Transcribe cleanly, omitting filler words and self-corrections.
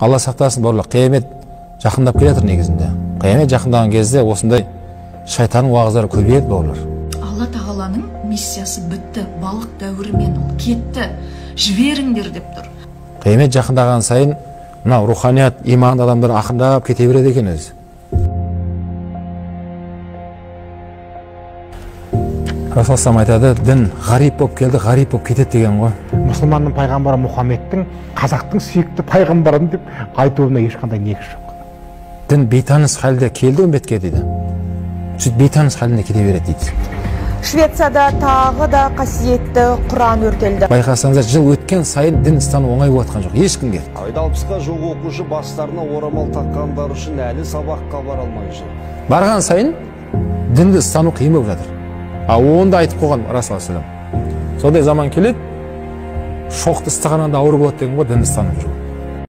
Алла сақтасын, бауырлар, қиямет жақындап келе жатыр негізінде. Қиямет жақындаған кезде осындай шайтанның уағыздары көбейеді, бауырлар. Алла тағаланың миссиясы бітті, балық дәуірімен ол кетті, жіберіңдер деп тұр. Қиямет жақындаған сайын мына руханият, иманды адамдар ақырындап кете береді екен өзі. Расул айтады, дін ғарип болып келді, ғарип болып кетеді деген ғой. Мұсылманның пайғамбары Мұхаммедтің қазақтың сүйікті пайғамбарын деп айтуына ешқандай негіз жоқ. Дін бейтаныс халде келді үмбетке дейді. Сөйтіп бейтаныс халіне кете береді дейді. Швецияда тағы да қасиетті Құран өртелді. Байқасаңыздар, жыл өткен сайын дін ұстану оңай болып жатқан жоқ ешкімге. Айда 60-қа жуық оқушы бастарына орамал таққандар үшін әлі сабаққа бара алмай жүр. Барған сайын дінді ұстану қиын болып жатыр. Оны да айтып қойған Расул. Сондай заман келеді, шоқты ыстығаннан да ауыр болады деген ғой, дінді ұстанып жүр.